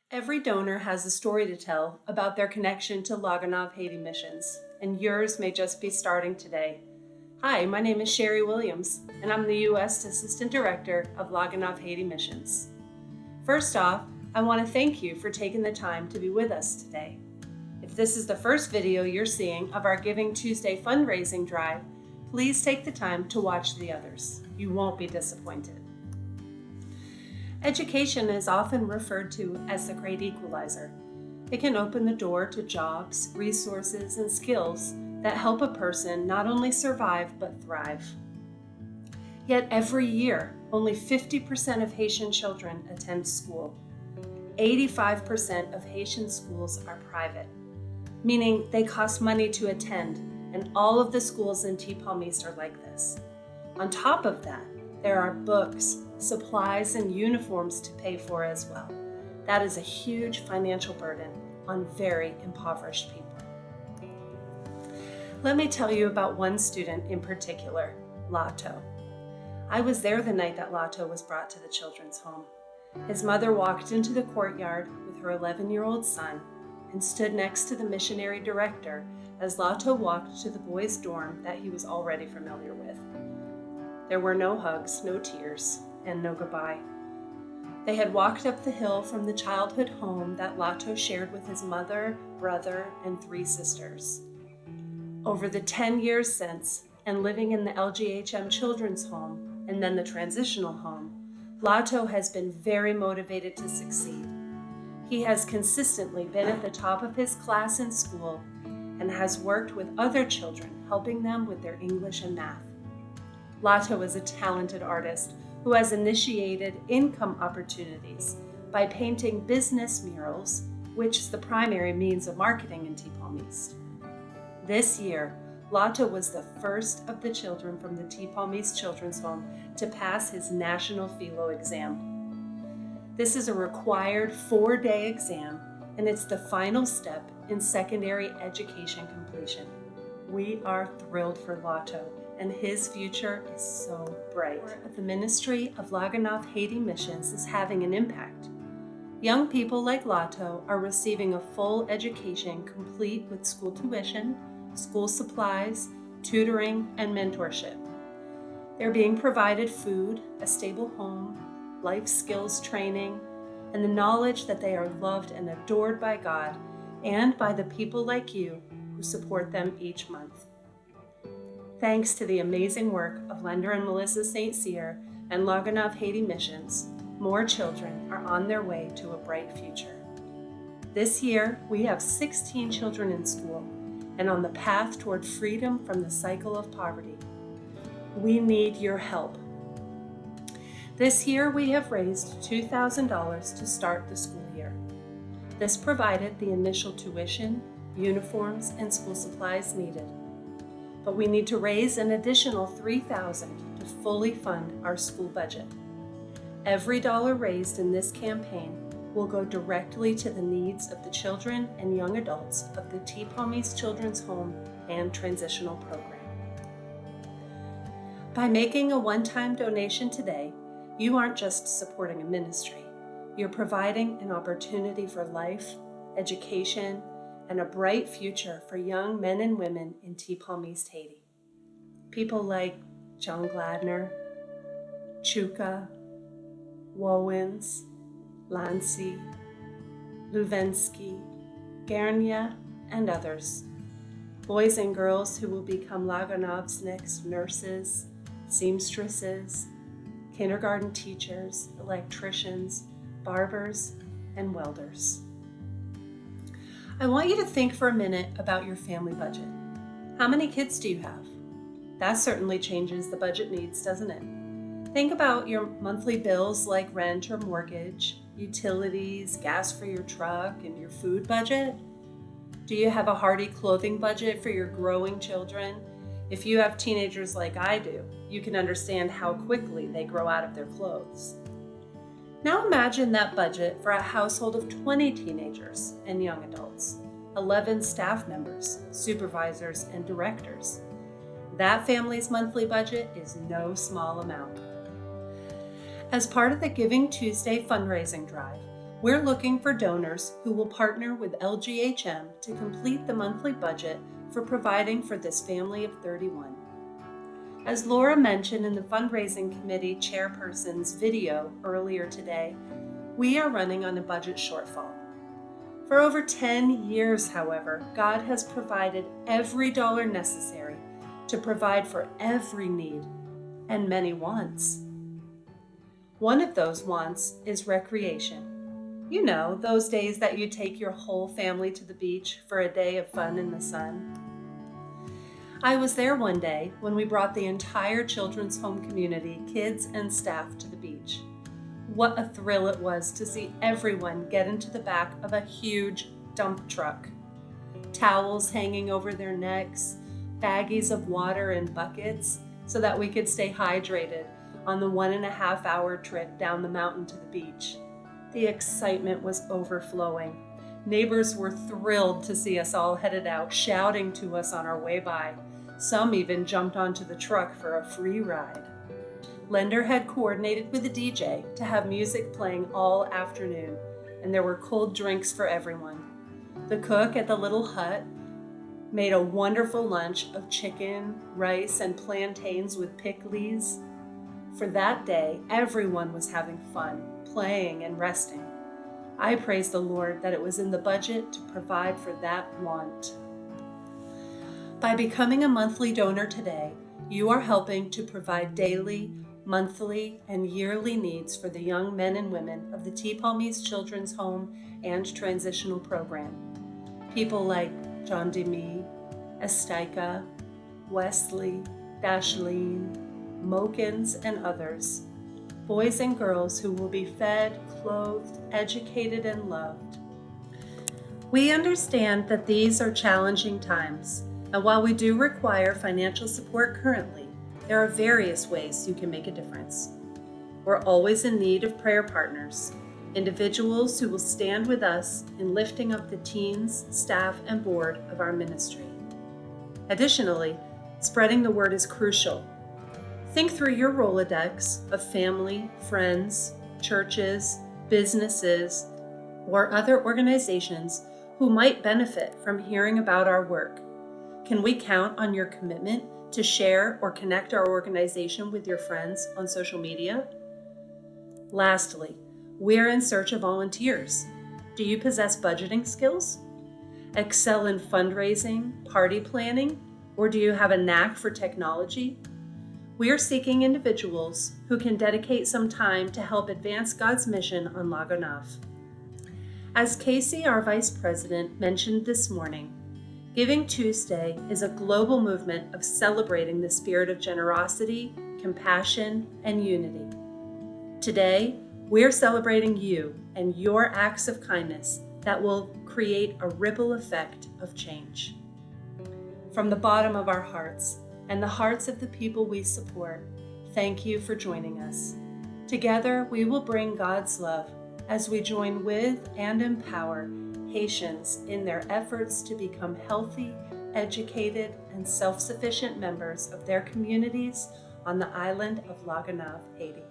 Every donor has a story to tell about their connection to Gonave Haiti missions, and yours may just be starting today. Hi, my name is Sheri Williams, and I'm the U.S. Assistant Director of Gonave Haiti Missions. First off, I want to thank you for taking the time to be with us today. If this is the first video you're seeing of our Giving Tuesday fundraising drive, please take the time to watch the others. You won't be disappointed. Education is often referred to as the great equalizer. It can open the door to jobs, resources, and skills that help a person not only survive but thrive. Yet every year, only 50% of Haitian children attend school. 85% of Haitian schools are private, meaning they cost money to attend, and all of the schools in T-Palm-East are like this. On top of that, there are books, supplies, and uniforms to pay for as well. That is a huge financial burden on very impoverished people. Let me tell you about one student in particular, Lato. I was there the night that Lato was brought to the children's home. His mother walked into the courtyard with her 11-year-old son and stood next to the missionary director as Lato walked to the boys' dorm that he was already familiar with. There were no hugs, no tears, and no goodbye. They had walked up the hill from the childhood home that Lato shared with his mother, brother, and 3 sisters. Over the 10 years since, and living in the LGHM children's home and then the transitional home, Lato has been very motivated to succeed. He has consistently been at the top of his class in school and has worked with other children, helping them with their English and math. Lato is a talented artist who has initiated income opportunities by painting business murals, which is the primary means of marketing in T-Palm-East. This year, Lato was the first of the children from the T-Palm-East Children's Home to pass his National Philo exam. This is a required 4-day exam, and it's the final step in secondary education completion. We are thrilled for Lato, and his future is so bright. The Ministry of Gonave Haiti Missions is having an impact. Young people like Lato are receiving a full education complete with school tuition, school supplies, tutoring, and mentorship. They're being provided food, a stable home, life skills training, and the knowledge that they are loved and adored by God and by the people like you who support them each month. Thanks to the amazing work of Lender and Melissa St. Cyr and Gonave Haiti Missions, more children are on their way to a bright future. This year, we have 16 children in school and on the path toward freedom from the cycle of poverty. We need your help. This year, we have raised $2,000 to start the school year. This provided the initial tuition, uniforms, and school supplies needed. But we need to raise an additional $3,000 to fully fund our school budget. Every dollar raised in this campaign will go directly to the needs of the children and young adults of the T-Palm-East Children's Home and Transitional Program. By making a one-time donation today, you aren't just supporting a ministry. You're providing an opportunity for life, education, and a bright future for young men and women in T-Palm-East Haiti. People like John Gladner, Chuka, Wowens, Lancy, Luvensky, Garnia, and others. Boys and girls who will become Gonave's next nurses, seamstresses, kindergarten teachers, electricians, barbers, and welders. I want you to think for a minute about your family budget. How many kids do you have? That certainly changes the budget needs, doesn't it? Think about your monthly bills like rent or mortgage, utilities, gas for your truck, and your food budget. Do you have a hearty clothing budget for your growing children? If you have teenagers like I do, you can understand how quickly they grow out of their clothes. Now imagine that budget for a household of 20 teenagers and young adults, 11 staff members, supervisors, and directors. That family's monthly budget is no small amount. As part of the Giving Tuesday fundraising drive, We're looking for donors who will partner with LGHM to complete the monthly budget for providing for this family of 31. As Laura mentioned in the fundraising committee chairperson's video earlier today, we are running on a budget shortfall. For over 10 years, however, God has provided every dollar necessary to provide for every need and many wants. One of those wants is recreation. You know, those days that you take your whole family to the beach for a day of fun in the sun. I was there one day when we brought the entire children's home community, kids and staff, to the beach. What a thrill it was to see everyone get into the back of a huge dump truck. Towels hanging over their necks, baggies of water and buckets so that we could stay hydrated on the 1.5-hour trip down the mountain to the beach. The excitement was overflowing. Neighbors were thrilled to see us all headed out, shouting to us on our way by. Some even jumped onto the truck for a free ride. Lender had coordinated with a DJ to have music playing all afternoon, and there were cold drinks for everyone. The cook at the little hut made a wonderful lunch of chicken, rice, and plantains with pickles. For that day, everyone was having fun, playing and resting. I praise the Lord that it was in the budget to provide for that want. By becoming a monthly donor today, you are helping to provide daily, monthly, and yearly needs for the young men and women of the T-Palmese Children's Home and Transitional Program. People like John Demi, Estaika, Wesley, Dashlene, Mokins, and others. Boys and girls who will be fed, clothed, educated, and loved. We understand that these are challenging times, and while we do require financial support currently, there are various ways you can make a difference. We're always in need of prayer partners, individuals who will stand with us in lifting up the teens, staff, and board of our ministry. Additionally, spreading the word is crucial. Think through your Rolodex of family, friends, churches, businesses, or other organizations who might benefit from hearing about our work. Can we count on your commitment to share or connect our organization with your friends on social media? Lastly, we're in search of volunteers. Do you possess budgeting skills? Excel in fundraising, party planning, or do you have a knack for technology? We are seeking individuals who can dedicate some time to help advance God's mission on La Gonave. As Casey, our Vice President, mentioned this morning, Giving Tuesday is a global movement of celebrating the spirit of generosity, compassion, and unity. Today, we're celebrating you and your acts of kindness that will create a ripple effect of change. From the bottom of our hearts and the hearts of the people we support, thank you for joining us. Together, we will bring God's love as we join with and empower Haitians in their efforts to become healthy, educated, and self-sufficient members of their communities on the island of La Gonave, Haiti.